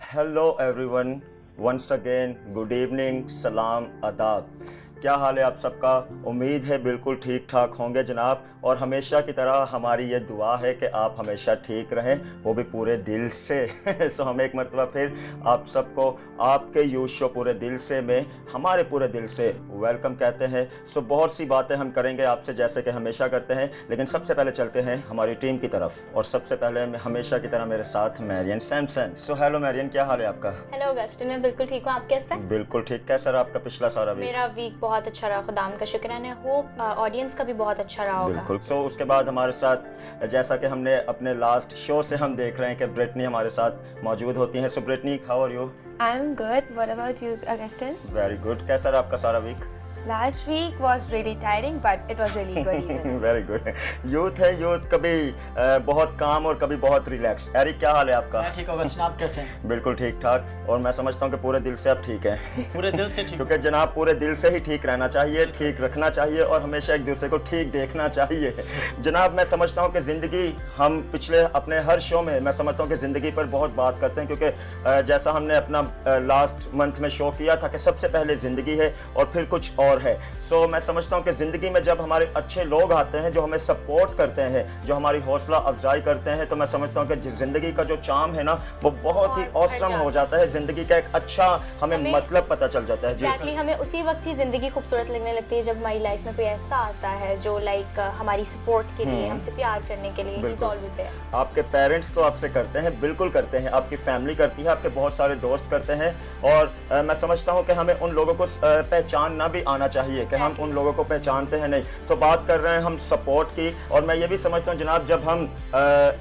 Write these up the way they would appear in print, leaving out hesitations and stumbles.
Hello everyone, once again good evening, सलाम, आदाब। क्या हाल है आप सबका? उम्मीद है बिल्कुल ठीक ठाक होंगे जनाब। और हमेशा की तरह हमारी ये दुआ है कि आप हमेशा ठीक रहें, वो भी पूरे दिल से। सो हम एक मरतबा फिर आप सबको आपके यूथ शो पूरे दिल से में हमारे पूरे दिल से वेलकम कहते हैं। सो बहुत सी बातें हम करेंगे आपसे जैसे कि हमेशा करते हैं, लेकिन सबसे पहले चलते हैं हमारी टीम की तरफ। और सबसे पहले हमेशा की तरह मेरे साथ Marion Samson. So hello Marion, क्या हाल है आपका? हेलो अगस्टिन, मैं बिल्कुल ठीक हूँ। आप कैसे हैं? बिल्कुल ठीक। कैसा रहा आपका पिछला सारा वीक? मेरा वीक बहुत अच्छा रहा, खुदाम का शुक्र है। होप ऑडियंस का भी बहुत अच्छा रहा होगा। बिल्कुल। सो उसके बाद हमारे साथ, जैसा कि हमने अपने लास्ट शो से हम देख रहे हैं कि ब्रिटनी हमारे साथ मौजूद होती हैं। So Britney, how are you? I'm good. What about you, Augustin? Very good. कैसा रहा आपका सारा week? Last week was really tiring, but it was really good even. Very good. Youth है, यूथ कभी बहुत काम और कभी बहुत रिलैक्स। एरिक, क्या हाल है आपका? मैं ठीक हूँ अगस्टिन, आप कैसे हैं? बिल्कुल ठीक ठाक। और मैं समझता हूँ कि पूरे दिल से आप ठीक हैं। पूरे दिल से ठीक क्योंकि जनाब पूरे दिल से ही ठीक रहना चाहिए, ठीक रखना चाहिए और हमेशा एक दूसरे को ठीक देखना चाहिए। जनाब मैं समझता हूँ कि ज़िंदगी, हम पिछले अपने हर शो में मैं समझता हूँ कि ज़िंदगी पर बहुत बात करते हैं, क्योंकि जैसा हमने अपना लास्ट मंथ में शो किया था कि सबसे पहले ज़िंदगी है और फिर कुछ और है। सो मैं समझता हूँ कि ज़िंदगी में जब हमारे अच्छे लोग आते हैं जो हमें सपोर्ट करते हैं, जो हमारी हौसला अफजाई करते हैं, तो मैं समझता हूँ कि ज़िंदगी का जो चार्म है ना वो बहुत ही ऑसम हो जाता है। ज़िंदगी का एक अच्छा हमें मतलब पता चल जाता है। एग्जैक्टली, हमें उसी वक्त ही ज़िंदगी खूबसूरत लगने लगती है जब हमारी लाइफ में कोई ऐसा आता है जो लाइक हमारी सपोर्ट के लिए, हमसे प्यार करने के लिए, ही इज ऑलवेज देयर। आपके पेरेंट्स तो आपसे करते हैं, बिल्कुल करते हैं, आपकी फैमिली करती है, आपके बहुत सारे दोस्त करते हैं। और मैं समझता हूँ कि हमें उन लोगों को पहचानना भी आना चाहिए कि हम उन लोगों को पहचानते हैं नहीं। तो बात कर रहे हैं हम सपोर्ट की। और मैं ये भी समझता हूँ जनाब, जब हम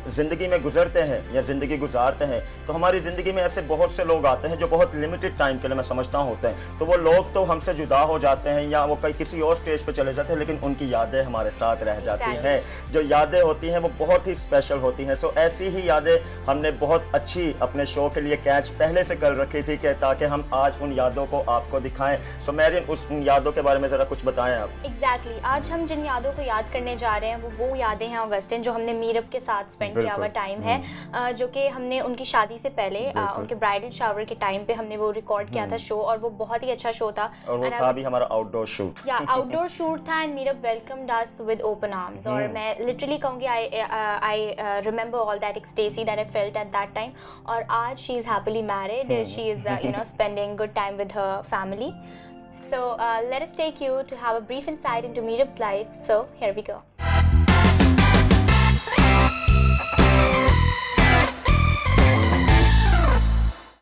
ज़िंदगी में गुजरते हैं या ज़िंदगी गुजारते हैं तो हमारी ज़िंदगी में ऐसे बहुत से लोग आते हैं जो बहुत लिमिटेड टाइम के लिए मैं समझता हूँ होते हैं। तो वो लोग तो हमसे जुदा हो जाते हैं या वो कहीं किसी और स्टेज पर चले जाते हैं, लेकिन उनकी यादें हमारे साथ रह जाती हैं। जो यादें होती हैं वो बहुत ही स्पेशल होती हैं। सो ऐसी ही यादें हमने बहुत अच्छी अपने शो के लिए कैच पहले से कर रखी थी कि ताकि हम आज उन यादों को आपको दिखाएं। सो मैरियन, उस यादों के बारे में ज़रा कुछ बताएं आप। एग्जैक्टली, आज हम जिन यादों को याद करने जा रहे हैं वो यादें हैं ऑगस्टिन, जो हमने मीरब के साथ स्पेंड किया हुआ टाइम है, जो कि हमने उनकी शादी से पहले उनके ब्राइडल शावर के टाइम पे हमने वो रिकॉर्ड किया था शो, और वो बहुत ही अच्छा शो था। और वो था भी हमारा आउटडोर शूट। या आउटडोर शूट था and Meerab welcomed us with open arms. और मैं लिटरली कहूँगी I remember all that ecstasy that I felt at that time. और आज she is happily married, she is spending good time with her family. So let us take you to have a brief insight into Meerab's life. So here we go.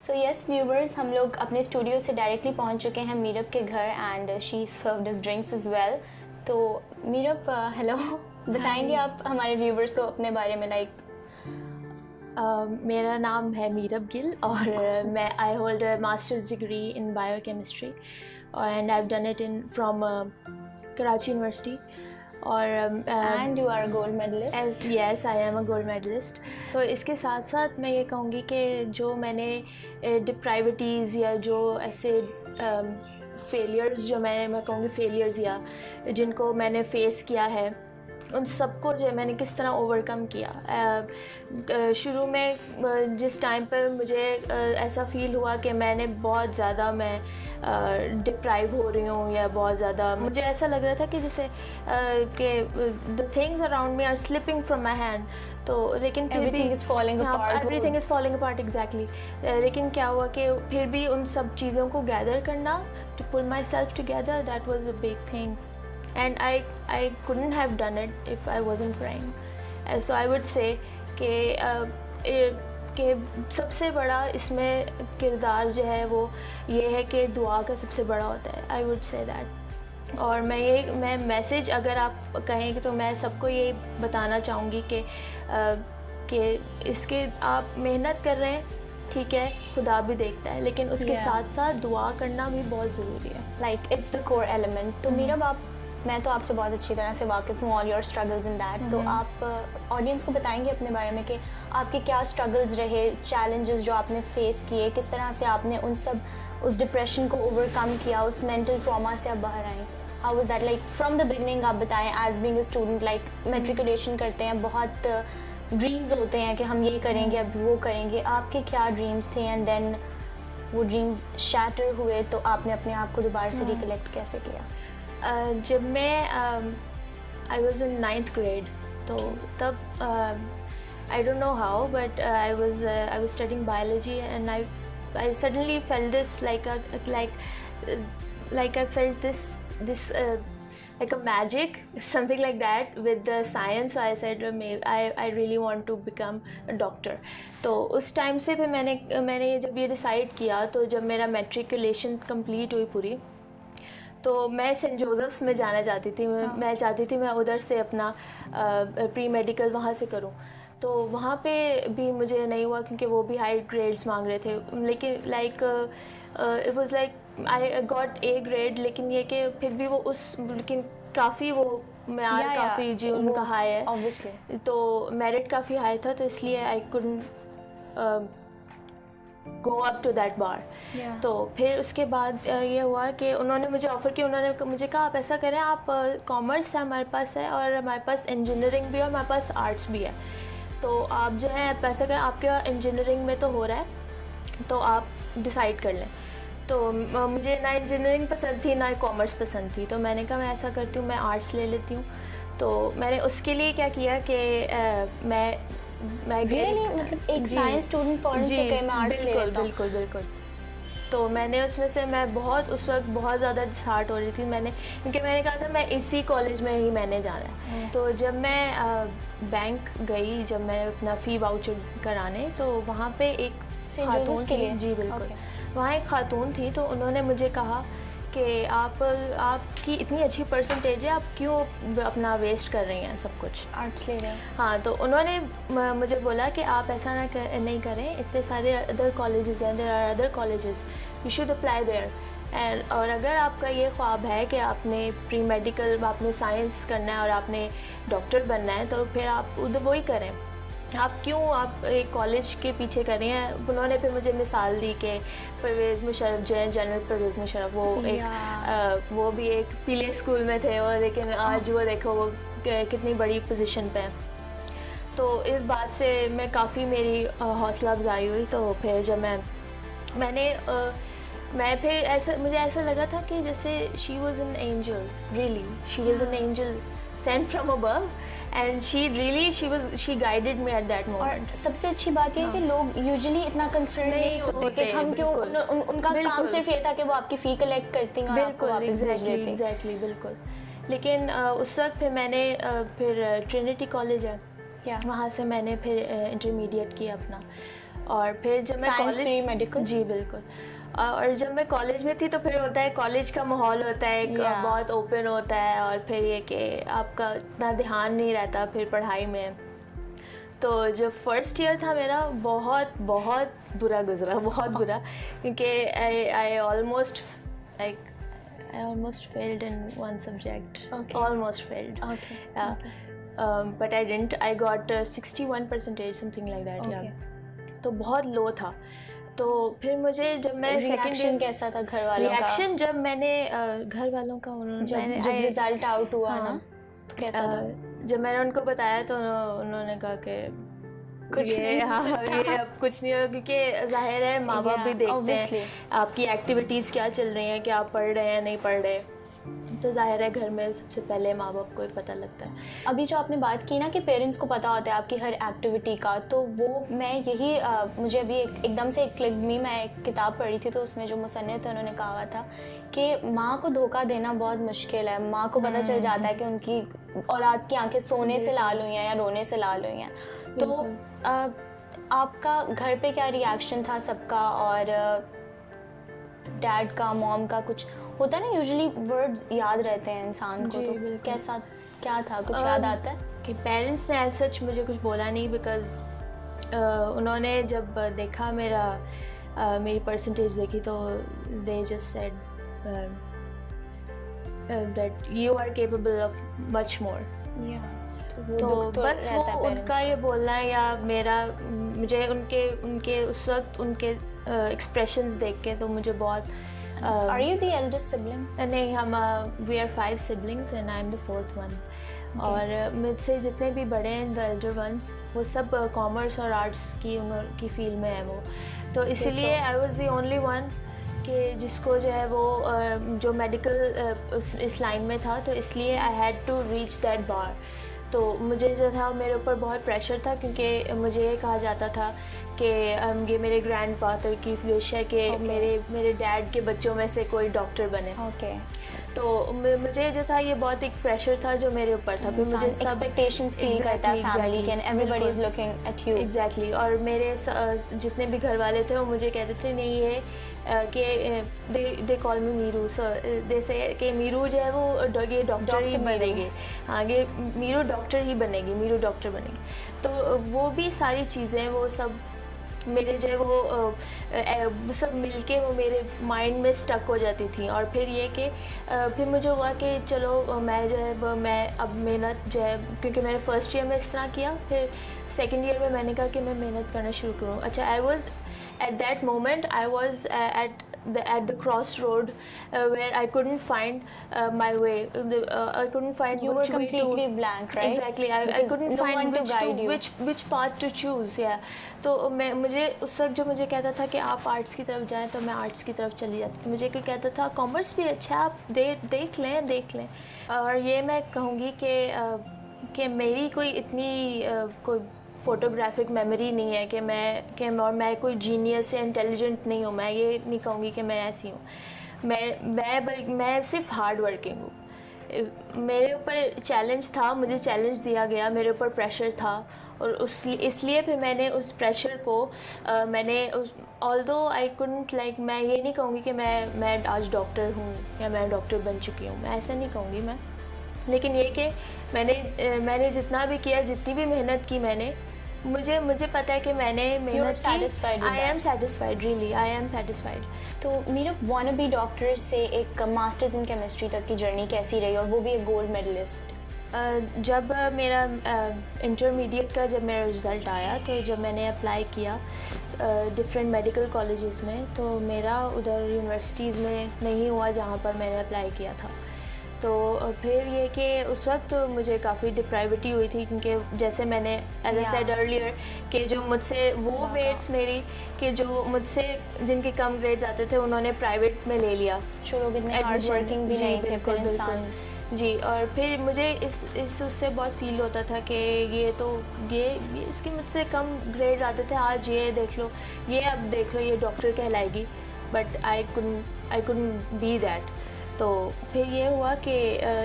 So yes viewers, हम लोग अपने studio से directly पहुंच चुके हैं मीरब के घर and she served us drinks as well. तो मीरब, हेलो, बताएंगे आप हमारे व्यूवर्स को अपने बारे में? लाइक मेरा नाम है मीरब गिल और मैं I hold a masters degree in biochemistry and I have done it in from Karachi university. और and you are a gold medalist? Yes, I am a gold medalist. तो इसके साथ साथ मैं ये कहूँगी कि जो मैंने डिप्राइविटीज़ या जो ऐसे फेलियर्स, जो मैं कहूँगी फेलियर्स या जिनको मैंने फेस किया है, उन सबको जो है मैंने किस तरह ओवरकम किया। शुरू में जिस टाइम पर मुझे ऐसा फ़ील हुआ कि मैंने बहुत ज़्यादा डिप्राइव हो रही हूँ या बहुत ज़्यादा मुझे ऐसा लग रहा था कि जैसे कि the things around me are slipping from my hand. तो लेकिन फिर everything is falling apart. Everything is falling apart, exactly. लेकिन क्या हुआ कि फिर भी उन सब चीज़ों को गैदर करना, to pull myself together, that was a big thing and I couldn't have done it if I wasn't crying. So I would say कि सबसे बड़ा इसमें किरदार जो है वो ये है कि दुआ का सबसे बड़ा होता है। I would say that. और मैं मैसेज अगर आप कहें तो मैं सबको ये बताना चाहूँगी कि इसके आप मेहनत कर रहे हैं, ठीक है, खुदा भी देखता है, लेकिन उसके साथ साथ दुआ करना भी बहुत ज़रूरी है। Like it's the core element. तो मीरब, मैं तो आपसे बहुत अच्छी तरह से वाकिफ़ हूँ, all your struggles in that. तो आप ऑडियंस को बताएंगे अपने बारे में कि आपके क्या स्ट्रगल्स रहे, चैलेंजेस जो आपने फेस किए, किस तरह से आपने उस डिप्रेशन को ओवरकम किया, उस मेंटल ट्रॉमा से आप बाहर आए? How was that like from the beginning? आप बताएं, as being a student, like matriculation करते हैं, बहुत ड्रीम्स होते हैं कि हम ये करेंगे, अब वो करेंगे, आपके क्या ड्रीम्स थे एंड देन वो ड्रीम्स शैटर हुए, तो आपने अपने आप को दोबारा से रिकलेक्ट कैसे किया? जब मैं I was in 9th grade, तो तब I don't know how, but I was studying biology, and I suddenly felt this like I felt this like a magic, something like that with the science. So I said I really want to become a doctor. तो उस time से फिर मैंने जब ये decide किया, तो जब मेरा मैट्रिकुलेशन कंप्लीट हुई पूरी, तो मैं सेंट जोसेफ्स में जाना चाहती थी। मैं चाहती थी मैं उधर से अपना प्री मेडिकल वहाँ से करूँ। तो वहाँ पे भी मुझे नहीं हुआ क्योंकि वो भी हाई ग्रेड्स मांग रहे थे, लेकिन like it was like I got A grade, लेकिन ये कि फिर भी वो लेकिन काफ़ी वो मेरिट काफ़ी जी उनका हाई है ऑब्वियसली, तो मेरिट काफ़ी हाई था, तो इसलिए I couldn't go up to that bar. तो फिर उसके बाद ये हुआ कि उन्होंने मुझे ऑफ़र किया, उन्होंने मुझे कहा आप ऐसा करें, आप कॉमर्स है हमारे पास है, और हमारे पास इंजीनियरिंग भी है, हमारे पास आर्ट्स भी है, तो आप जो है पैसा करें, आपका इंजीनियरिंग में तो हो रहा है, तो आप डिसाइड कर लें। तो मुझे ना इंजीनियरिंग पसंद थी ना कॉमर्स पसंद थी, तो मैंने कहा मैं ऐसा करती हूँ, मैं आर्ट्स ले लेती हूँ। तो मैंने उसके लिए क्या किया कि मैं really? मतलब एक साइंस स्टूडेंट फॉरेन से कहे मैं आर्ट्स ले लेता हूँ। बिल्कुल। तो मैंने उसमें से मैं उस वक्त बहुत ज़्यादा डिसहार्ट हो रही थी, क्योंकि मैंने कहा था मैं इसी कॉलेज में ही मैंने जाना है। तो जब मैं बैंक गई, जब मैं अपना फ़ी वाउचर कराने, तो वहाँ पे एक खातून के लिए, जी बिल्कुल, वहाँ एक खातून थी, तो उन्होंने मुझे कहा कि आपकी इतनी अच्छी परसेंटेज है, आप क्यों अपना वेस्ट कर रही हैं सब कुछ, आर्ट्स ले रहे हैं। हाँ, तो उन्होंने मुझे बोला कि आप ऐसा नहीं करें, इतने सारे अदर कॉलेजेस हैं, there are other colleges, you should apply there, and और अगर आपका ये ख्वाब है कि आपने प्री मेडिकल आपने साइंस करना है और आपने डॉक्टर बनना है, तो फिर आप उधर वही करें, आप क्यों आप एक कॉलेज के पीछे कर रही हैं। उन्होंने फिर मुझे मिसाल दी कि परवेज़ मुशर्रफ जो है, जनरल परवेज़ मुशर्रफ, वो भी एक पीले स्कूल में थे, और लेकिन आज वो देखो वो कितनी बड़ी पोजीशन पे हैं। तो इस बात से मैं काफ़ी मेरी हौसला अफजाई हुई। तो फिर जब मैं फिर मुझे ऐसा लगा था कि जैसे she was an angel, really she was an angel Saint from above, and she guided me at that moment. और सबसे अच्छी बात ये है कि लोग यूजुअली इतना कंसर्न नहीं होते कि हम क्यों, उनका काम सिर्फ ये था कि वो आपकी फ़ी कलेक्ट करती हैं और आपको वापस भेज देती हैं। एग्जैक्टली, बिल्कुल। लेकिन उस वक्त फिर मैंने फिर ट्रिनिटी कॉलेज है, वहाँ से मैंने फिर इंटरमीडिएट किया अपना, और फिर जब मैं कॉलेज मेडिकल, जी बिल्कुल, और जब मैं कॉलेज में थी तो फिर होता है कॉलेज का माहौल होता है एक बहुत ओपन होता है, और फिर ये कि आपका इतना ध्यान नहीं रहता फिर पढ़ाई में। तो जब फर्स्ट ईयर था मेरा बहुत बुरा गुजरा, बहुत बुरा, क्योंकि I almost failed in one subject. Okay. Almost failed. Okay. Yeah. Okay. But I didn't. I got 61%, something like that. Okay. Yeah. तो बहुत लो था। तो फिर मुझे जब मैं रिएक्शन कैसा था घर वालों का? रिएक्शन जब मैंने घर वालों का जब रिजल्ट आउट हुआ ना, तो कैसा था? जब मैंने उनको बताया तो उन्होंने कहा कि कुछ नहीं, ये अब कुछ नहीं होगा, क्योंकि जाहिर है माँ बाप भी देखते हैं आपकी एक्टिविटीज़ क्या चल रही हैं, क्या आप पढ़ रहे हैं नहीं पढ़ रहे, तो जाहिर है घर में सबसे पहले माँ बाप को ही पता लगता है। अभी जो आपने बात की ना कि पेरेंट्स को पता होता है आपकी हर एक्टिविटी का, तो वो मैं यही मुझे अभी एकदम से एक क्लिक में मैं एक किताब पढ़ी थी, तो उसमें जो मुसन्निफ थे उन्होंने कहा था कि माँ को धोखा देना बहुत मुश्किल है। माँ को पता चल जाता है कि उनकी औलाद की आंखें सोने से लाल हुई हैं या रोने से लाल हुई हैं। तो आपका घर पे क्या रिएक्शन था सबका, और डैड का, मॉम का? कुछ होता है ना यूजुअली वर्ड्स याद रहते हैं इंसान को, तो कैसा क्या था, कुछ याद आता है? कि पेरेंट्स ने एज सच मुझे कुछ बोला नहीं, बिकॉज उन्होंने जब देखा मेरी परसेंटेज देखी, तो they just said that you are capable of much more. तो बस वो उनका ये बोलना है, या मुझे उनके उस वक्त उनके एक्सप्रेशंस देख के तो मुझे बहुत Are you the eldest sibling? नहीं, हम we are 5 siblings and I am the 4th one. और मुझसे जितने भी बड़े हैं द एल्डर वंस वो सब कॉमर्स और आर्ट्स की फील्ड में है वो, तो इसीलिए I was the only one कि जिसको जो है वो जो मेडिकल इस लाइन में था, तो इसलिए I had to reach that bar. तो मुझे जो था मेरे ऊपर बहुत प्रेशर था, क्योंकि मुझे ये कहा जाता था कि ये मेरे ग्रैंडफादर की विश है कि मेरे डैड के बच्चों में से कोई डॉक्टर बने। तो मुझे जो था ये बहुत एक प्रेशर था जो मेरे ऊपर था। फिर मुझे सब एक्सपेक्टेशंस फील करता है फैमिली के, and everybody is looking at you. Exactly. और मेरे जितने भी घर वाले थे वो मुझे कहते थे नहीं ये कि they call me Miru, sir दे से कि मीरू जो है वो ये डॉक्टर ही बनेगी, हाँ ये मीरू डॉक्टर ही बनेगी, मीरू डॉक्टर बनेगी। तो वो भी सारी चीज़ें वो सब मेरे जो है वो सब मिलके वो मेरे माइंड में स्टक हो जाती थी। और फिर ये कि फिर मुझे हुआ कि चलो मैं जो है वो मैं अब मेहनत जो है, क्योंकि मैंने फर्स्ट ईयर में इस तरह किया, फिर सेकंड ईयर में मैंने कहा कि मैं मेहनत करना शुरू करूँ। अच्छा, I was at that moment I was at the crossroad where I couldn't find my way. I couldn't find you which were way completely to, blank, right? Exactly. I couldn't no find one to guide you. which path to choose. Yeah. तो मुझे उस वक्त जो मुझे कहता था कि आप आर्ट्स की तरफ जाएं, तो मैं आर्ट्स की तरफ चली जाती थी। मुझे कोई कहता था कॉमर्स भी अच्छा, आप देख लें। और ये मैं कहूँगी कि मेरी कोई इतनी कोई फ़ोटोग्राफिक मेमोरी नहीं है कि मैं कोई जीनियस या इंटेलिजेंट नहीं हूँ। मैं ये नहीं कहूँगी कि मैं ऐसी हूँ। मैं सिर्फ हार्ड वर्किंग हूँ। मेरे ऊपर चैलेंज था, मुझे चैलेंज दिया गया, मेरे ऊपर प्रेशर था, और इसलिए फिर मैंने उस प्रेशर को ऑल्दो आई कुडंट लाइक, मैं ये नहीं कहूँगी कि मैं आज डॉक्टर हूँ या मैं डॉक्टर बन चुकी हूँ, मैं ऐसा नहीं कहूँगी मैं। लेकिन ये कि मैंने जितना भी किया, जितनी भी मेहनत की मैंने, मुझे पता है कि मैंने मेहनत की। I am satisfied, really I am satisfied. तो मेरा वांना बी डॉक्टर से एक मास्टर्स इन केमिस्ट्री तक की जर्नी कैसी रही, और वो भी एक गोल्ड मेडलिस्ट? जब मेरा इंटरमीडिएट का जब मेरा रिज़ल्ट आया, तो जब मैंने अप्लाई किया डिफरेंट मेडिकल कॉलेजेस में, तो मेरा उधर यूनिवर्सिटीज़ में नहीं हुआ जहाँ पर मैंने अप्लाई किया था। तो फिर ये कि उस वक्त मुझे काफ़ी डिप्राइविटी हुई थी, क्योंकि जैसे मैंने एज आई सेड अर्लियर कि जो मुझसे वो मेट्स मेरी कि जो मुझसे जिनके कम ग्रेड्स आते थे उन्होंने प्राइवेट में ले लिया। जो लोग इतने हार्ड वर्किंग भी नहीं थे फिर इंसान जी। और फिर मुझे इस उससे बहुत फील होता था कि ये इसके मुझसे कम ग्रेड्स आते थे, आज ये देख लो, ये अब देख लो, ये डॉक्टर कहलाएगी, but I couldn't be that. तो फिर ये हुआ कि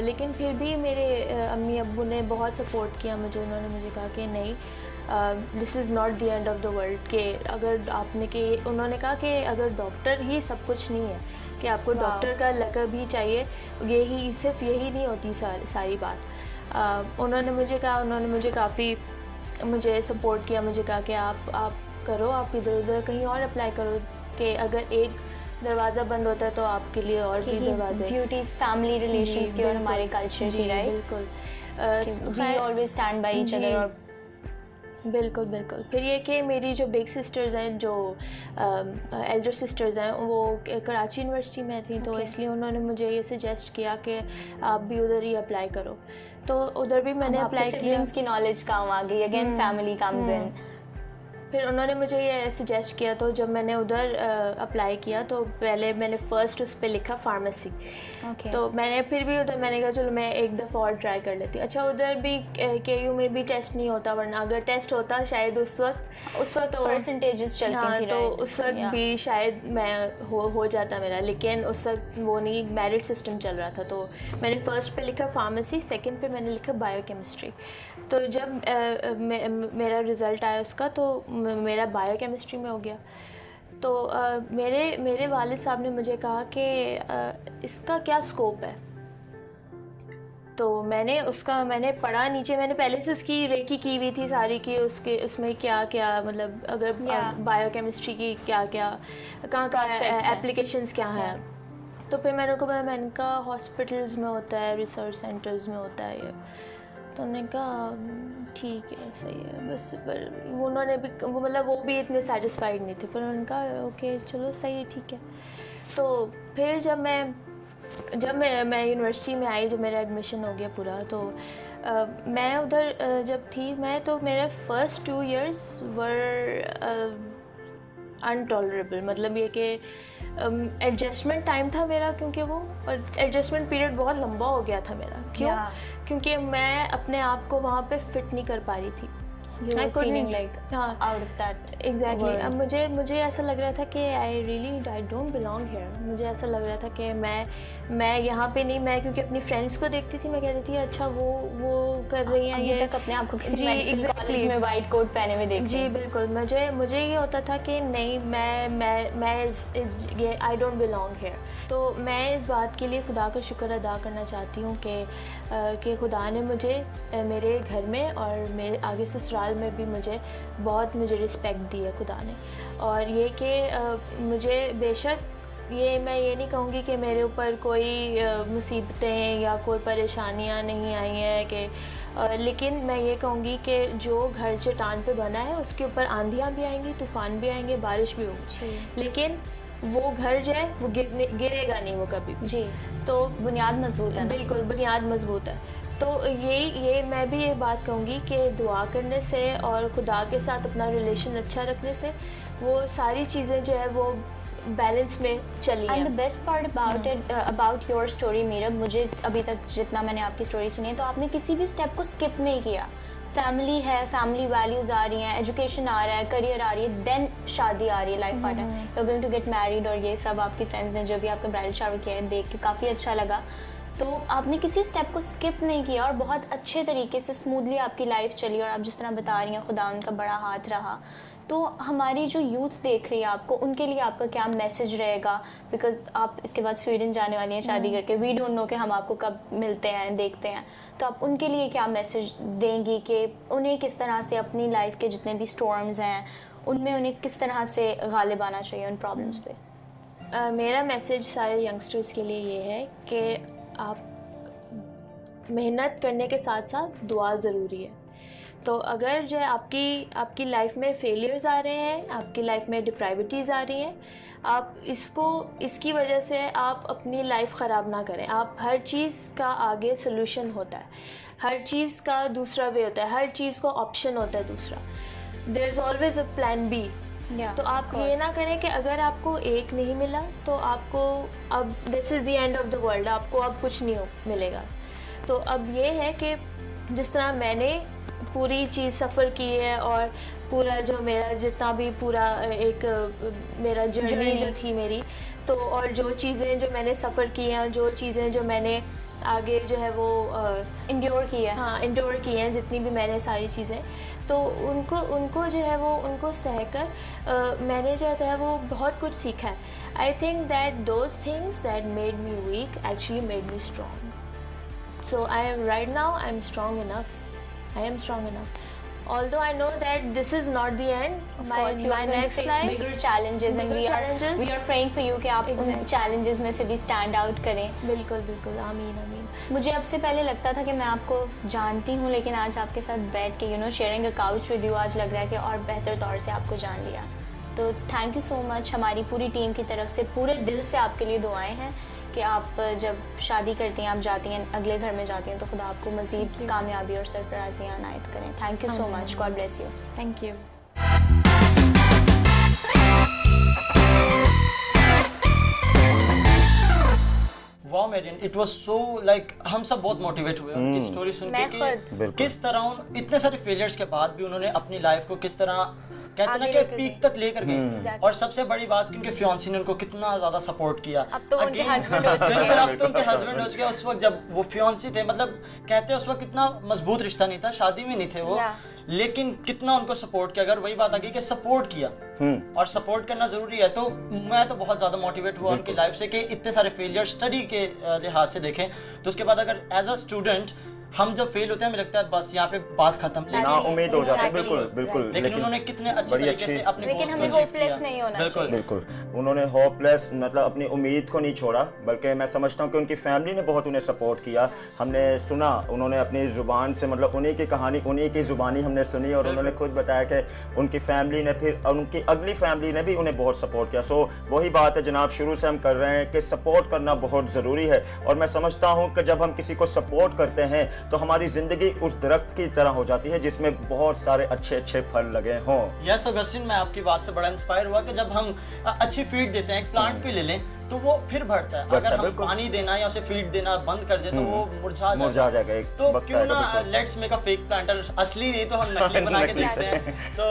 लेकिन फिर भी मेरे अम्मी अब्बू ने बहुत सपोर्ट किया मुझे। उन्होंने मुझे कहा कि नहीं, this is not the end of the world, कि अगर आपने उन्होंने कहा कि अगर डॉक्टर ही सब कुछ नहीं है, कि आपको डॉक्टर का लक़ब ही चाहिए, सिर्फ यही नहीं होती सारी बात। उन्होंने मुझे काफ़ी सपोर्ट किया। मुझे कहा कि आप करो, आप इधर उधर कहीं और अप्लाई करो, कि अगर एक दरवाज़ा बंद होता है तो आपके लिए और भी दरवाजे। ब्यूटी फैमिली रिलेशंस की और हमारे कल्चर की, राइट? बिल्कुल। We always stand by each other. और बिल्कुल। फिर ये कि मेरी जो बिग सिस्टर्स हैं, जो एल्डर सिस्टर्स हैं, वो कराची यूनिवर्सिटी में थी, तो इसलिए उन्होंने मुझे ये सजेस्ट किया कि आप भी उधर ही अप्लाई करो। तो उधर भी मैंने अप्लाई किया। सिबलिंग्स की नॉलेज काम आ गई, अगेन फैमिली कम्स इन। फिर उन्होंने मुझे ये सजेस्ट किया, तो जब मैंने उधर अप्लाई किया, तो पहले मैंने फ़र्स्ट उस पर लिखा फार्मेसी। तो मैंने फिर भी उधर मैंने कहा चलो मैं एक दफ़ा और ट्राई कर लेती हूँ। अच्छा, उधर भी KU में भी टेस्ट नहीं होता, वरना अगर टेस्ट होता शायद उस वक्त परसेंटेजेस चलती थी, तो उस वक्त भी शायद मैं हो जाता मेरा, लेकिन उस वक्त वो नहीं, मेरिट सिस्टम चल रहा था। तो मैंने फ़र्स्ट पे लिखा फार्मेसी, सेकंड पे मैंने लिखा बायोकेमिस्ट्री। तो जब मेरा रिज़ल्ट आया उसका, तो मेरा बायोकेमिस्ट्री में हो गया। तो मेरे वालिद साहब ने मुझे कहा कि इसका क्या स्कोप है। तो मैंने पढ़ा नीचे, मैंने पहले से उसकी रेकी की हुई थी सारी, की उसमें क्या क्या, मतलब अगर बायोकेमिस्ट्री की क्या क्या कहाँ एप्लीकेशंस क्या हैं। तो फिर मैंने कहा हॉस्पिटल्स में होता है, रिसर्च सेंटर्स में होता है ये। तो उन्होंने कहा ठीक है, सही है, बस। पर उन्होंने भी वो भी इतने सेटिस्फाइड नहीं थे, पर उन्होंने कहा ओके चलो सही है, ठीक है। तो फिर जब मैं यूनिवर्सिटी में आई, जब मेरा एडमिशन हो गया पूरा, तो मैं उधर जब थी मैं तो मेरे फर्स्ट 2 years वर अनटॉलरेबल, मतलब ये कि एडजस्टमेंट टाइम था मेरा, क्योंकि वो एडजस्टमेट पीरियड बहुत लंबा हो गया था मेरा। क्यों? क्योंकि मैं अपने आप को वहाँ पे फिट नहीं कर पा रही थी। You were feeling like हाँ, out of that exactly. world. अब मुझे ऐसा लग रहा था कि आई डोंट बिलोंग हियर। मुझे ऐसा लग रहा था कि मैं यहाँ पे नहीं, मैं क्योंकि अपनी फ्रेंड्स को देखती थी, मैं कहती थी अच्छा वो कर रही हैं ये। तक अपने आप को किसी जी, मेडिकल exactly. कॉलेज में वाइट कोट पहने हुए देखती जी हूँ। बिल्कुल। मुझे ये होता था कि नहीं, मैं आई डोंट बिलोंग हियर। तो मैं इस बात के लिए खुदा का शुक्र अदा करना चाहती हूँ कि खुदा ने मुझे मेरे घर में और मेरे आगे ससुराल में भी मुझे रिस्पेक्ट दी है खुदा ने। और ये कि मुझे बेशक मैं ये नहीं कहूँगी कि मेरे ऊपर कोई मुसीबतें या कोई परेशानियाँ नहीं आई हैं कि लेकिन मैं ये कहूँगी कि जो घर चट्टान पे बना है उसके ऊपर आंधियाँ भी आएंगी, तूफ़ान भी आएंगे, बारिश भी होगी, लेकिन वो घर जो है वो गिरेगा नहीं वो कभी भी। जी, तो बुनियाद मजबूत है ना? बिल्कुल, बुनियाद मजबूत है। तो ये मैं भी ये बात कहूँगी कि दुआ करने से और खुदा के साथ अपना रिलेशन अच्छा रखने से वो सारी चीज़ें जो है वो बैलेंस में चली हैं। And the best part about it about your story Meerab, मुझे अभी तक जितना मैंने आपकी स्टोरी सुनी है तो आपने किसी भी स्टेप को स्किप नहीं किया। फैमिली है, फैमिली वैल्यूज़ आ रही हैं, एजुकेशन आ रहा है, करियर आ रही है, देन शादी आ रही है, life partner, you are going to get married, और ये सब आपकी फ्रेंड्स ने जो भी आपका ब्राइडल शावर किया है देख के काफ़ी अच्छा लगा। तो आपने किसी स्टेप को स्किप नहीं किया और बहुत अच्छे तरीके से स्मूथली आपकी लाइफ चली, और आप जिस तरह बता रही हैं खुदा उनका बड़ा हाथ रहा। तो हमारी जो यूथ देख रही है आपको, उनके लिए आपका क्या मैसेज रहेगा? बिकॉज आप इसके बाद स्वीडन जाने वाली हैं शादी करके, वी डोंट नो कि हम आपको कब मिलते हैं, देखते हैं, तो आप उनके लिए क्या मैसेज देंगी कि उन्हें किस तरह से अपनी लाइफ के जितने भी स्टॉर्म्स हैं उनमें उन्हें किस तरह से गालिब आना चाहिए उन प्रॉब्लम्स पे? मेरा मैसेज सारे यंगस्टर्स के लिए ये है कि आप मेहनत करने के साथ साथ दुआ ज़रूरी है। तो अगर जो है आपकी लाइफ में फेलियर्स आ रहे हैं, आपकी लाइफ में डिप्राइविटीज़ आ रही हैं, आप इसकी वजह से आप अपनी लाइफ ख़राब ना करें। आप हर चीज़ का आगे सोल्यूशन होता है, हर चीज़ का दूसरा वे होता है, हर चीज़ का ऑप्शन होता है दूसरा। There is always a plan B. तो आप ये ना करें कि अगर आपको एक नहीं मिला तो आपको अब this is the end of the world, आपको अब कुछ नहीं मिलेगा। तो अब ये है कि जिस तरह मैंने पूरी चीज़ सफ़र की है और पूरा जो मेरा जितना भी पूरा एक मेरा जर्नी जो थी मेरी, तो और जो चीज़ें जो मैंने सफ़र की हैं और जो चीज़ें जो मैंने आगे जो है वो इंड्योर की है, हाँ इंड्योर की हैं, जितनी भी मैंने सारी चीज़ें, तो उनको जो है वो उनको सहकर मैंने जो है वो बहुत कुछ सीखा है। I think that those things that made me weak actually made me strong. So I am right now I am strong enough. I am strong enough. Although I know that this is not the end. Of course, you are going to face bigger challenges, and we are praying for you कि आप उन challenges में से भी stand out करें। बिल्कुल बिल्कुल, आमीन आमीन। मुझे अब से पहले लगता था कि मैं आपको जानती हूँ, लेकिन आज आपके साथ बैठ के sharing a couch with you, आज लग रहा है कि और बेहतर तौर से आपको जान लिया। तो थैंक यू सो मच। हमारी पूरी टीम की तरफ से पूरे दिल से आपके लिए दुआएं हैं कि आप जब शादी करती हैं, आप जाती हैं, अगले घर में जाती हैं, तो खुदा आपको मज़ीद कामयाबी और सरफराजियाँ अनायत करें। Thank you so much. God bless you. Thank you. Wow marine, it was so like हम सब बहुत मोटिवेट हुए उनकी स्टोरी सुन के कि किस तरह इतने सारे फेलियर्स के बाद भी उन्होंने अपनी लाइफ को किस तरह कहते ना कि पीक तक लेकर गए। और सबसे बड़ी बात कि उनके फियांसी ने उनको कितना ज्यादा सपोर्ट किया। अब तो उनके हस्बैंड हो चुके हैं। अब तो उनके हस्बैंड हो चुके हैं। उस वक्त जब वो फियांसी थे, मतलब कहते हैं उस वक्त इतना मजबूत रिश्ता नहीं था, शादी में नहीं थे वो, लेकिन कितना उनको सपोर्ट किया। अगर वही बात आ गई कि सपोर्ट किया, और सपोर्ट करना जरूरी है, तो मैं तो बहुत ज्यादा मोटिवेट हुआ उनकी लाइफ से कि इतने सारे फेलियर स्टडी के लिहाज से देखें तो उसके बाद अगर एज अ स्टूडेंट हम जब फेल होते हैं हमें लगता है बस यहाँ पे बात खत्म, ना उम्मीद हो जाती है। बिल्कुल बिल्कुल। लेकिन उन्होंने कितने अच्छे तरीके से अपने लेकिन गोल्स को हमें अचीव होपलेस किया। नहीं होना बिल्कुल चाहिए। बिल्कुल, उन्होंने होपलेस मतलब अपनी उम्मीद को नहीं छोड़ा, बल्कि मैं समझता हूँ कि उनकी फैमिली ने बहुत उन्हें सपोर्ट किया। हमने सुना, उन्होंने अपनी ज़ुबान से मतलब उन्हीं की कहानी उन्हीं की ज़ुबानी हमने सुनी, और उन्होंने खुद बताया कि उनकी फैमिली ने फिर उनकी अगली फैमिली ने भी उन्हें बहुत सपोर्ट किया। सो वही बात है जनाब, शुरू से हम कर रहे हैं कि सपोर्ट करना बहुत ज़रूरी है। और मैं समझता हूँ कि जब हम किसी को सपोर्ट करते हैं तो हमारी ज़िंदगी उस दरख्त की तरह हो जाती है जिसमें बहुत सारे अच्छे अच्छे फल लगे हों। यस ऑगस्टिन, मैं आपकी बात से बड़ा इंस्पायर हुआ कि जब हम अच्छी फीड देते हैं, एक प्लांट भी ले लें तो वो फिर बढ़ता है। अगर हम पानी देना या उसे फीड देना बंद कर दें तो वो मुरझा जाएगा। तो क्यों ना let's make a fake planter, असली नहीं तो हम नकली बना के देखते हैं। तो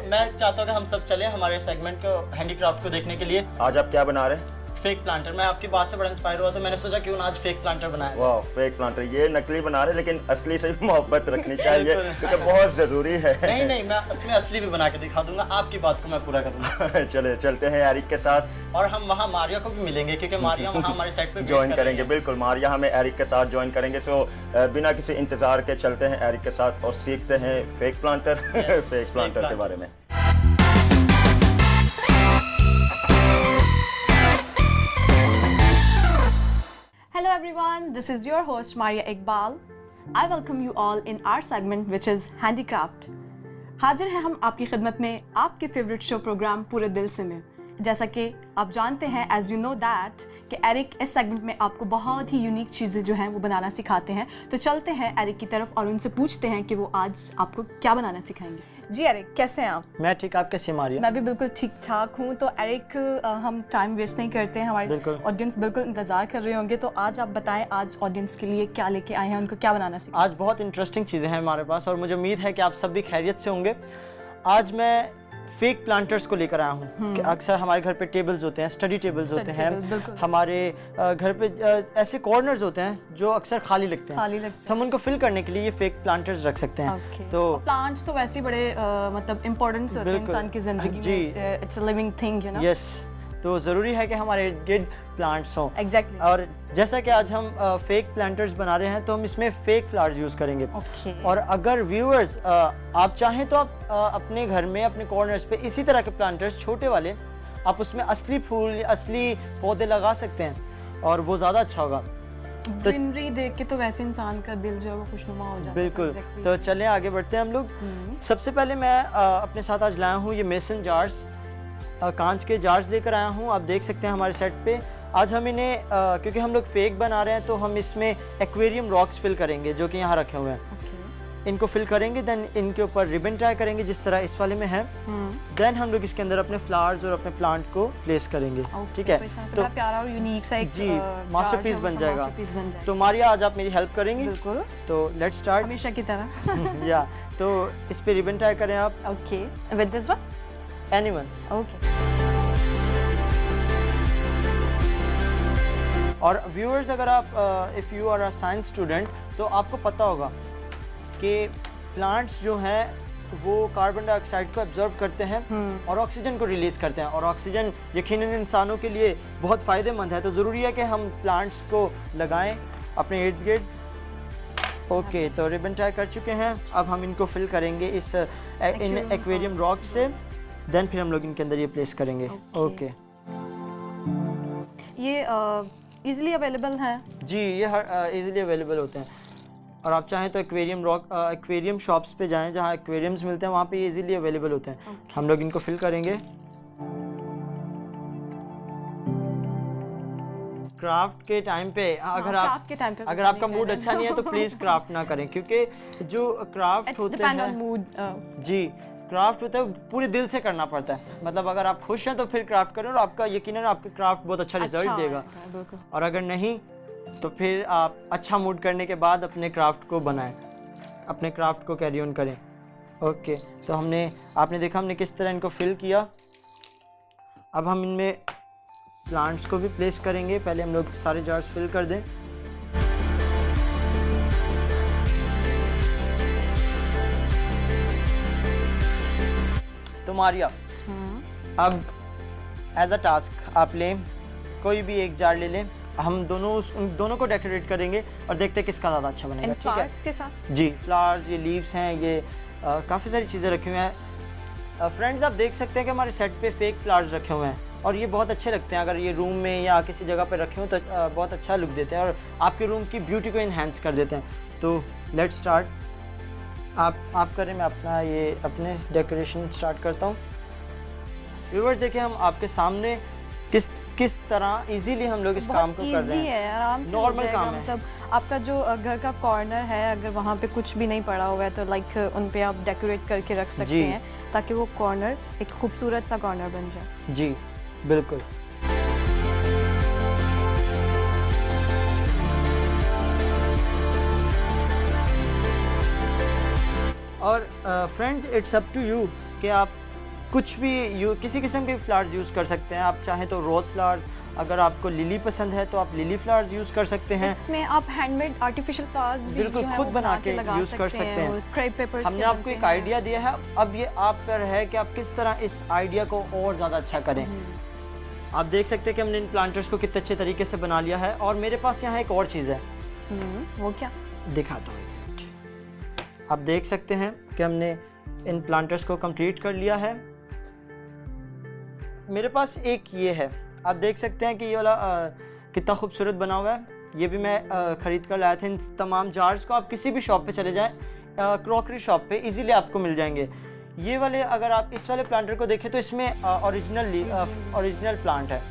मैं चाहता हूँ कि हम सब चले हमारे सेगमेंट को, हैंडीक्राफ्ट को देखने के लिए। आज आप क्या बना रहे हैं? Fake planter. मैं आपकी बात से बड़ा इंस्पायर हुआ तो मैंने सोचा क्यों ना आज फेक प्लांटर बनाया। वाह, फेक प्लांटर। ये नकली बना रहे लेकिन असली से भी मोहब्बत रखनी चाहिए क्योंकि बहुत जरूरी है। नहीं, मैं उसमें असली भी बना के दिखा दूंगा, आपकी बात को मैं पूरा करूंगा। चले चलते हैं एरिक के साथ और हम वहाँ मारिया को भी मिलेंगे क्योंकि मारिया वहाँ हमारे सेट पे ज्वाइन करेंगे। बिल्कुल, मारिया हमें एरिक के साथ ज्वाइन करेंगे। सो बिना किसी इंतजार के चलते हैं एरिक के साथ और सीखते हैं फेक प्लांटर फेक प्लांटर के बारे में। Hello everyone, this is your host Maria Iqbal. I welcome you all in our segment which is Handicraft. हाजिर हैं हम आपकी खिदमत में आपके फेवरेट शो प्रोग्राम पूरे दिल से में। जैसा कि आप जानते हैं, एज यू नो दैट, कि एरिक इस सेगमेंट में आपको बहुत ही यूनिक चीज़ें जो हैं वो बनाना सिखाते हैं। तो चलते हैं एरिक की तरफ और उनसे पूछते हैं कि वो आज आपको क्या बनाना सिखाएंगे। जी एरिक, कैसे हैं आप? मैं ठीक, आप कैसे मारिया? मैं भी बिल्कुल ठीक ठाक हूँ। तो एरिक, हम टाइम वेस्ट नहीं करते हैं, हमारे ऑडियंस बिल्कुल इंतजार कर रहे होंगे। तो आज आप बताएं, आज ऑडियंस के लिए क्या लेके आए हैं, उनको क्या बनाना सिखाएं? आज बहुत इंटरेस्टिंग चीज़ें हैं हमारे पास और मुझे उम्मीद है कि आप सब भी खैरियत से होंगे। आज मैं फेक प्लांटर्स को लेकर आया हूँ कि अक्सर हमारे घर पे टेबल्स होते हैं, स्टडी टेबल्स होते हैं, हमारे घर पे ऐसे कॉर्नर्स होते हैं जो अक्सर खाली लगते हैं, तो हम उनको फिल करने के लिए ये फेक प्लांटर्स रख सकते हैं। तो प्लांट्स तो वैसे ही बड़े मतलब इम्पोर्टेंट होते हैं इंसान की जिंदगी में। It's a living thing, you know. Yes, तो ज़रूरी है कि हमारे इर्द गिर्द प्लांट्स हों। एग्जैक्टली। और जैसा कि आज हम फेक प्लांटर्स बना रहे हैं तो हम इसमें फेक फ्लावर्स यूज़ करेंगे। और अगर व्यूअर्स आप चाहें तो आप अपने घर में अपने कॉर्नर्स पे इसी तरह के प्लांटर्स छोटे वाले, आप उसमें असली फूल, असली पौधे लगा सकते हैं और वो ज़्यादा अच्छा होगा। ग्रीनरी देख के तो वैसे इंसान का दिल जो है वो खुशनुमा हो जाता है। बिल्कुल। तो चलें आगे बढ़ते हैं हम लोग। सबसे पहले मैं अपने साथ आज लाया हूँ ये मेसन जार्स, कांच के जार्स लेकर आया हूँ। आप देख सकते हैं हमारे सेट पे। आज हम इन्हें क्योंकि हम लोग फेक बना रहे हैं तो हम इसमें एक्वेरियम रॉक्स फिल करेंगे जो कि यहाँ रखे हुए हैं। इनको फिल करेंगे, देन इनके ऊपर रिबन टाई करेंगे जिस तरह इस वाले में है। देन हम लोग इसके अंदर अपने फ्लावर्स और अपने प्लांट को प्लेस करेंगे। ठीक है, तो प्यारा और यूनिक सा एक जी मास्टरपीस बन जाएगा। तो मारिया, आज आप मेरी हेल्प करेंगी? बिल्कुल। तो लेट्स स्टार्ट। हमेशा की तरह। या तो इस पे रिबन टाई करें आप। Okay, with this one? Anyone. Okay. और व्यूअर्स, अगर आप if you are a science student तो आपको पता होगा कि प्लांट्स जो हैं वो कार्बन डाइऑक्साइड को एब्जॉर्ब करते हैं और ऑक्सीजन को रिलीज़ करते हैं। और ऑक्सीजन यकीनन इंसानों के लिए बहुत फ़ायदेमंद है, तो ज़रूरी है कि हम प्लांट्स को लगाएं अपने इर्द गिर्द। ओके, तो रिबन टाई कर चुके हैं। अब हम इनको फिल करेंगे इस इन एक्वेरियम रॉक से। देन फिर हम लोग इनके अंदर ये प्लेस करेंगे। ओके। ये इजीली अवेलेबल हैं? जी, ये हर इजीली अवेलेबल होते हैं। और आप चाहें तो एक्वेरियम शॉप्स पे जाएं जहाँ एक्वेरियम्स मिलते हैं, वहाँ पे ये इजीली अवेलेबल होते हैं। हम लोग इनको फिल करेंगे। क्राफ्ट के टाइम पे अगर आपका मूड अच्छा नहीं है तो प्लीज़ क्राफ्ट ना करें, क्योंकि जो क्राफ्ट होते हैं जी क्राफ्ट होता है पूरे दिल से करना पड़ता है। मतलब अगर आप खुश हैं तो फिर क्राफ्ट करें और आपका यकीनन आपका क्राफ्ट बहुत अच्छा रिजल्ट देगा। और अगर नहीं तो फिर आप अच्छा मूड करने के बाद अपने क्राफ्ट को बनाएं, अपने क्राफ्ट को कैरी ऑन करें। ओके, तो आपने देखा हमने किस तरह इनको फिल किया। अब हम इनमें प्लांट्स को भी प्लेस करेंगे। पहले हम लोग सारे जार्स फिल कर दें। तो मारिया, अब एज अ टास्क आप लें, कोई भी एक जार ले लें। हम उन दोनों को डेकोरेट करेंगे और देखते हैं किसका ज़्यादा अच्छा बनेगा। ठीक है के साथ? जी, फ्लावर्स, ये लीव्स हैं, ये काफ़ी सारी चीज़ें रखी हुई हैं। फ्रेंड्स, आप देख सकते हैं कि हमारे सेट पे फेक फ्लावर्स रखे हुए हैं और ये बहुत अच्छे लगते हैं। अगर ये रूम में या किसी जगह पे रखे हो तो बहुत अच्छा लुक देते हैं और आपके रूम की ब्यूटी को इन्हेंस कर देते हैं। तो लेट्स स्टार्ट। आप करें, मैं अपने डेकोरेशन स्टार्ट करता हूँ। व्यूअर्स, देखिए हम आपके सामने किस तरह इजीली हम लोग इस काम को कर रहे इजी हैं। है, आराम से हो नॉर्मल जाएगा। काम है। मतलब आपका जो घर का कॉर्नर है, अगर वहाँ पे कुछ भी नहीं पड़ा हुआ है तो लाइक उन पे आप डेकोरेट करके रख सकते जी। हैं ताकि वो कॉर्नर एक खूबसूरत सा कॉर्नर बन जाए। जी बिल्कुल। और friends it's up to you कि आप कुछ भी किसी किस्म के फ्लावर्स यूज़ कर सकते हैं। आप चाहें तो रोज़ फ्लावर्स, अगर आपको लिली पसंद है तो आप लिली फ्लावर्स यूज़ कर सकते हैं। इसमें आप हैंडमेड आर्टिफिशियल फ्लावर्स भी बिल्कुल जो है खुद वो बना के लगा यूज़ कर सकते हैं। और क्रेप पेपर्स हमने के आपको बनते एक हैं। आइडिया दिया है, अब ये आप पर है कि आप किस तरह इस आइडिया को और ज़्यादा अच्छा करें। आप देख सकते हैं कि हमने इन प्लांटर्स को कितने अच्छे तरीके से बना लिया है। और मेरे पास यहाँ एक और चीज़ है, वो क्या? दिखाता हूँ एक मिनट। आप देख सकते हैं कि हमने इन प्लांटर्स को कंप्लीट कर लिया है। मेरे पास एक ये है, आप देख सकते हैं कि ये वाला कितना खूबसूरत बना हुआ है। ये भी मैं ख़रीद कर लाया था। इन तमाम जार्स को आप किसी भी शॉप पे चले जाएं, क्रॉकरी शॉप पे इजीली आपको मिल जाएंगे। ये वाले, अगर आप इस वाले प्लांटर को देखें तो इसमें ओरिजिनल प्लांट है,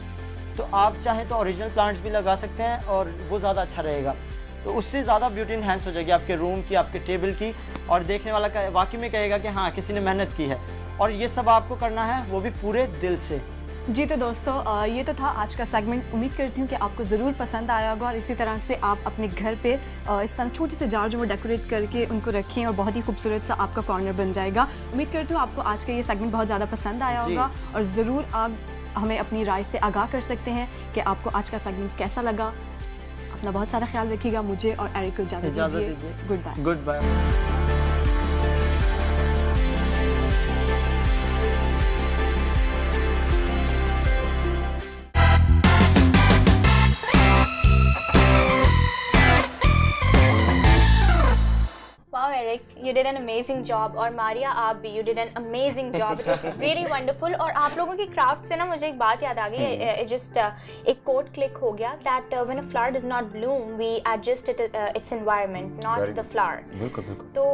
तो आप चाहें तो ओरिजिनल प्लांट्स भी लगा सकते हैं और वो ज़्यादा अच्छा रहेगा। तो उससे ज़्यादा ब्यूटी इन्हेंस हो जाएगी आपके रूम की, आपके टेबल की, और देखने वाला वाकई में कहेगा कि हाँ किसी ने मेहनत की है। और ये सब आपको करना है वो भी पूरे दिल से। जी तो दोस्तों, ये तो था आज का सेगमेंट। उम्मीद करती हूँ कि आपको ज़रूर पसंद आया होगा और इसी तरह से आप अपने घर पे इस तरह छोटे से जार जो वो डेकोरेट करके उनको रखें और बहुत ही खूबसूरत सा आपका कॉर्नर बन जाएगा। उम्मीद करती हूँ आपको आज का ये सेगमेंट बहुत ज़्यादा पसंद आया होगा और ज़रूर आप हमें अपनी राय से आगाह कर सकते हैं कि आपको आज का सेगमेंट कैसा लगा। अपना बहुत सारा ख्याल रखिएगा। मुझे और एरिक को इजाज़त दीजिए। Goodbye. Goodbye. Wow, Eric, you did an amazing job. और मारिया, आप भी you did an amazing job. It was really wonderful. और आप लोगों की क्राफ्ट से ना मुझे एक बात याद आ गई. It just एक कोट क्लिक हो गया that when a flower does not bloom, we adjust its environment, not the flower. बिल्कुल बिल्कुल। तो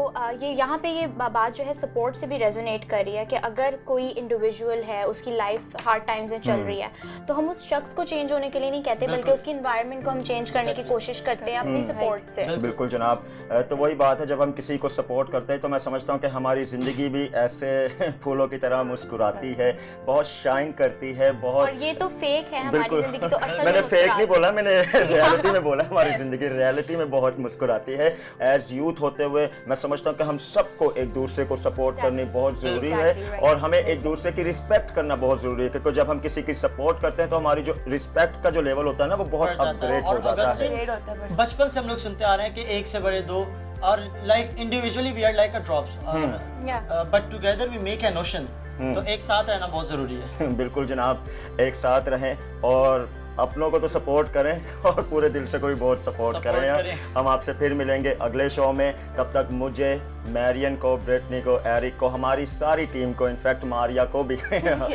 ये यहाँ पे ये बात जो है सपोर्ट से भी रेजोनेट कर रही है कि अगर कोई इंडिविजुअल है, उसकी लाइफ हार्ड टाइम्स में चल रही है, तो हम उस शख्स को चेंज होने के लिए नहीं कहते, बल्कि उसकी इन्वायरमेंट को हम चेंज करने की कोशिश करते हैं अपनी सपोर्ट से। बिल्कुल जनाब। तो वही बात है, जब हम किसी को सपोर्ट करते हैं तो मैं समझता हूँ कि हमारी ज़िंदगी भी ऐसे फूलों की तरह मुस्कुराती है, बहुत शाइन करती है, बहुत। और ये तो फेक है, हमारी जिंदगी तो असल में मैंने फेक नहीं बोला, मैंने रियलिटी में बोला। हमारी ज़िंदगी रियलिटी में बहुत मुस्कुराती है। एज यूथ होते हुए मैं समझता हूँ कि हम सबको एक दूसरे को सपोर्ट करनी बहुत ज़रूरी है और हमें एक दूसरे की रिस्पेक्ट करना बहुत ज़रूरी है, क्योंकि जब हम किसी की सपोर्ट करते हैं तो हमारी जो रिस्पेक्ट का जो लेवल होता है ना वो बहुत अपग्रेड हो जाता है। बचपन से हम लोग सुनते आ रहे हैं कि एक से बड़े दो, और like individually we are like a drops, but together we make an ocean. तो एक साथ रहना बहुत जरूरी है। बिल्कुल जनाब, एक साथ रहें और अपनों को तो सपोर्ट करें और पूरे दिल से कोई बहुत सपोर्ट करें। हम आपसे फिर मिलेंगे अगले शो में। तब तक मुझे, मैरियन को, ब्रिटनी को, एरिक को, हमारी सारी टीम को, इनफैक्ट मारिया को भी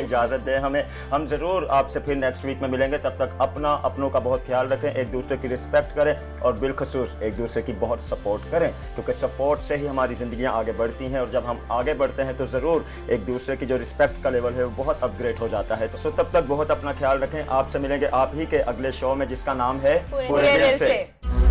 इजाज़त दें हमें। हम ज़रूर आपसे फिर नेक्स्ट वीक में मिलेंगे। तब तक अपनों का बहुत ख्याल रखें, एक दूसरे की रिस्पेक्ट करें और बिलखसूस एक दूसरे की बहुत सपोर्ट करें, क्योंकि सपोर्ट से ही हमारी ज़िंदगियाँ आगे बढ़ती हैं और जब हम आगे बढ़ते हैं तो ज़रूर एक दूसरे की जो रिस्पेक्ट का लेवल है वो बहुत अपग्रेड हो जाता है। तो तब तक बहुत अपना ख्याल रखें। आपसे मिलेंगे आप ही के अगले शो में, जिसका नाम है पूरे दिल से।